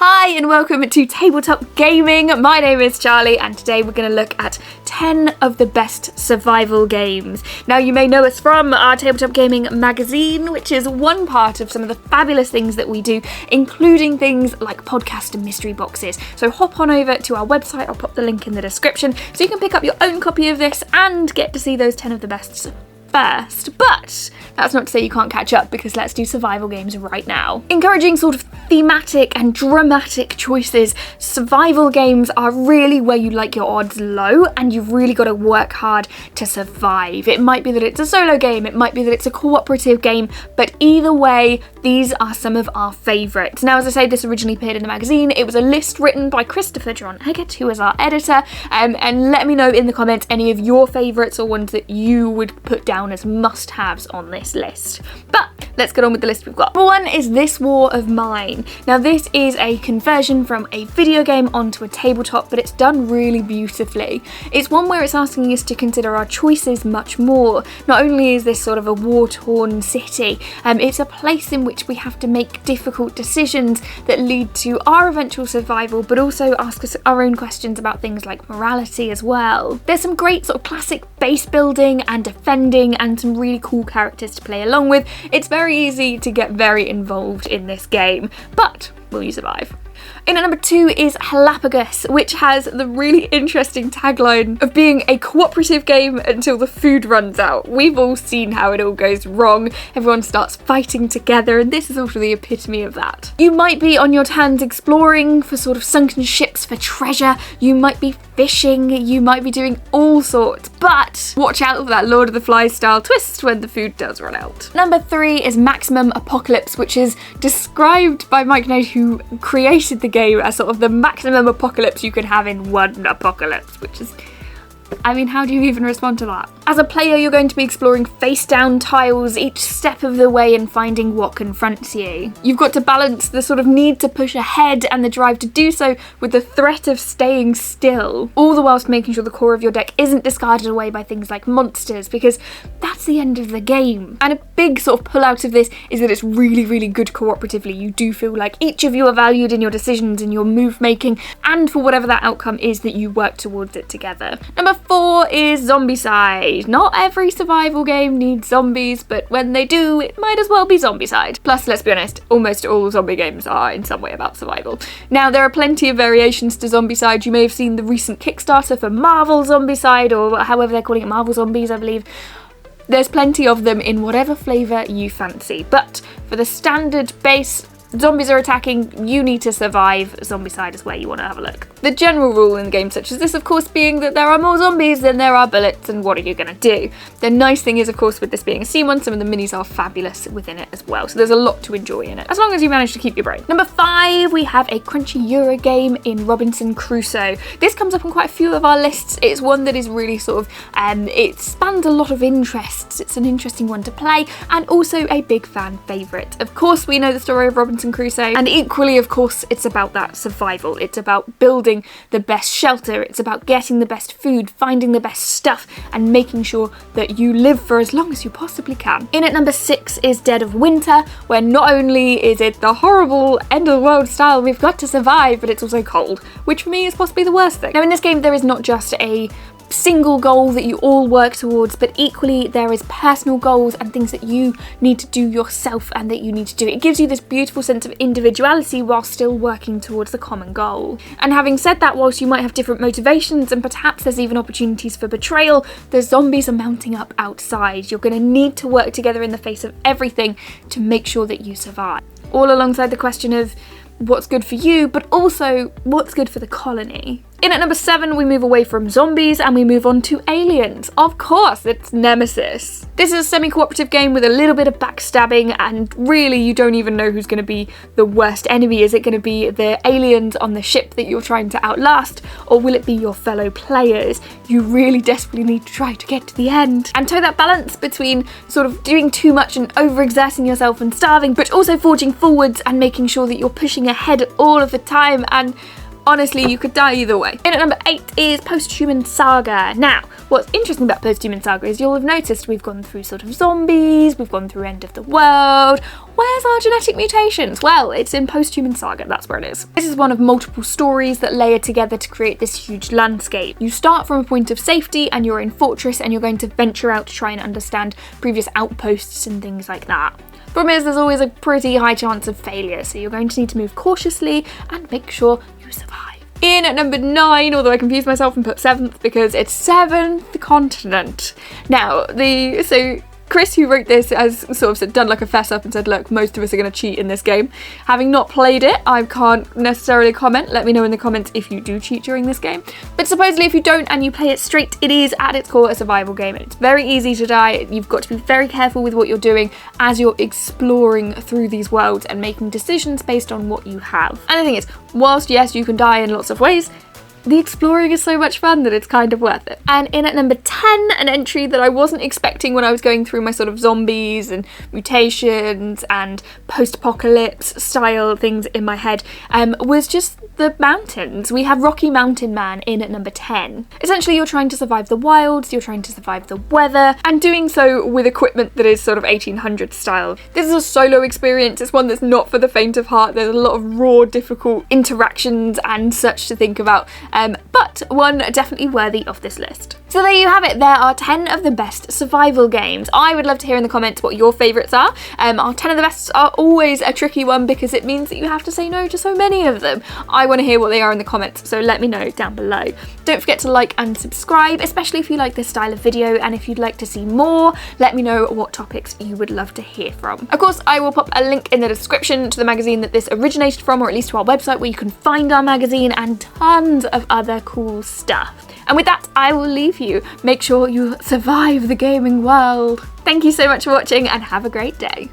Hi and welcome to Tabletop Gaming. My name is Charlie and today we're going to look at 10 of the best survival games. Now you may know us from our Tabletop Gaming magazine, which is one part of some of the fabulous things that we do, including things like podcast and mystery boxes. So hop on over to our website, I'll pop the link in the description, so you can pick up your own copy of this and get to see those 10 of the best first. But that's not to say you can't catch up, because let's do survival games right now. Encouraging sort of thematic and dramatic choices, survival games are really where you like your odds low and you've really got to work hard to survive. It might be that it's a solo game, it might be that it's a cooperative game, but either way, these are some of our favourites. Now, as I say, this originally appeared in the magazine. It was a list written by Christopher John Eggert, who is our editor, and let me know in the comments any of your favourites or ones that you would put down as must-haves on this list. But let's get on with the list we've got. Number one is This War of Mine. Now, this is a conversion from a video game onto a tabletop, but it's done really beautifully. It's one where it's asking us to consider our choices much more. Not only is this sort of a war-torn city, it's a place in which we have to make difficult decisions that lead to our eventual survival, but also ask us our own questions about things like morality as well. There's some great sort of classic base building and defending and some really cool characters to play along with. It's very easy to get very involved in this game, but will you survive? In at number 2 is Hellapagos, which has the really interesting tagline of being a cooperative game until the food runs out. We've all seen how it all goes wrong. Everyone starts fighting together, and this is also the epitome of that. You might be on your hands exploring for sort of sunken ships for treasure, you might be fishing, you might be doing all sorts, but watch out for that Lord of the Flies style twist when the food does run out. Number 3 is Maximum Apocalypse, which is described by Mike Knight, who created the game, as sort of the maximum apocalypse you could have in one apocalypse, which is, I mean, how do you even respond to that? As a player, you're going to be exploring face-down tiles each step of the way and finding what confronts you. You've got to balance the sort of need to push ahead and the drive to do so with the threat of staying still, all the whilst making sure the core of your deck isn't discarded away by things like monsters, because that's the end of the game. And a big sort of pull out of this is that it's really, really good cooperatively. You do feel like each of you are valued in your decisions, in your move making, and for whatever that outcome is, that you work towards it together. Number 4 is Zombicide. Not every survival game needs zombies, but when they do, it might as well be Zombicide. Plus, let's be honest, almost all zombie games are in some way about survival. Now, there are plenty of variations to Zombicide. You may have seen the recent Kickstarter for Marvel Zombicide, or however they're calling it, Marvel Zombies, I believe. There's plenty of them in whatever flavour you fancy, but for the standard base, zombies are attacking, you need to survive, Zombicide is where you want to have a look. The general rule in the game such as this, of course, being that there are more zombies than there are bullets, and what are you going to do? The nice thing is, of course, with this being a scene one, some of the minis are fabulous within it as well, so there's a lot to enjoy in it, as long as you manage to keep your brain. Number 5, we have a crunchy Euro game in Robinson Crusoe. This comes up on quite a few of our lists. It's one that is really sort of, it spans a lot of interests. It's an interesting one to play, and also a big fan favourite. Of course, we know the story of Robinson Crusoe, and equally, of course, it's about that survival. It's about building the best shelter, it's about getting the best food, finding the best stuff, and making sure that you live for as long as you possibly can. In at number 6 is Dead of Winter, where not only is it the horrible end of the world style we've got to survive, but it's also cold, which for me is possibly the worst thing. Now, in this game, there is not just a single goal that you all work towards, but equally there is personal goals and things that you need to do yourself and that you need to do. It gives you this beautiful sense of individuality while still working towards the common goal. And having said that, whilst you might have different motivations and perhaps there's even opportunities for betrayal, the zombies are mounting up outside. You're going to need to work together in the face of everything to make sure that you survive. All alongside the question of what's good for you, but also what's good for the colony. In at number 7, we move away from zombies and we move on to aliens. Of course, it's Nemesis. This is a semi-cooperative game with a little bit of backstabbing, and really you don't even know who's going to be the worst enemy. Is it going to be the aliens on the ship that you're trying to outlast, or will it be your fellow players? You really desperately need to try to get to the end and toe that balance between sort of doing too much and overexerting yourself and starving, but also forging forwards and making sure that you're pushing ahead all of the time. And honestly, you could die either way. In at number 8 is Post-Human Saga. Now, what's interesting about Post-Human Saga is you'll have noticed we've gone through sort of zombies, we've gone through End of the World. Where's our genetic mutations? Well, it's in Post-Human Saga, that's where it is. This is one of multiple stories that layer together to create this huge landscape. You start from a point of safety and you're in Fortress and you're going to venture out to try and understand previous outposts and things like that. Problem is, there's always a pretty high chance of failure, so you're going to need to move cautiously and make sure you survive. In at number 9, although I confused myself and put 7th because it's 7th continent. Now, Chris, who wrote this, has sort of done like a fess up and said, look, most of us are going to cheat in this game. Having not played it, I can't necessarily comment. Let me know in the comments if you do cheat during this game. But supposedly if you don't and you play it straight, it is at its core a survival game. And it's very easy to die. You've got to be very careful with what you're doing as you're exploring through these worlds and making decisions based on what you have. And the thing is, whilst yes, you can die in lots of ways, the exploring is so much fun that it's kind of worth it. And in at number 10, an entry that I wasn't expecting when I was going through my sort of zombies and mutations and post-apocalypse style things in my head, was just the mountains. We have Rocky Mountain Man in at number 10. Essentially, you're trying to survive the wilds, you're trying to survive the weather, and doing so with equipment that is sort of 1800s style. This is a solo experience, it's one that's not for the faint of heart. There's a lot of raw, difficult interactions and such to think about. But one definitely worthy of this list. So there you have it, there are 10 of the best survival games. I would love to hear in the comments what your favourites are. Our 10 of the best are always a tricky one because it means that you have to say no to so many of them. I want to hear what they are in the comments, so let me know down below. Don't forget to like and subscribe, especially if you like this style of video, and if you'd like to see more, let me know what topics you would love to hear from. Of course, I will pop a link in the description to the magazine that this originated from, or at least to our website where you can find our magazine and tons of other cool stuff. And with that, I will leave you. Make sure you survive the gaming world. Thank you so much for watching and have a great day.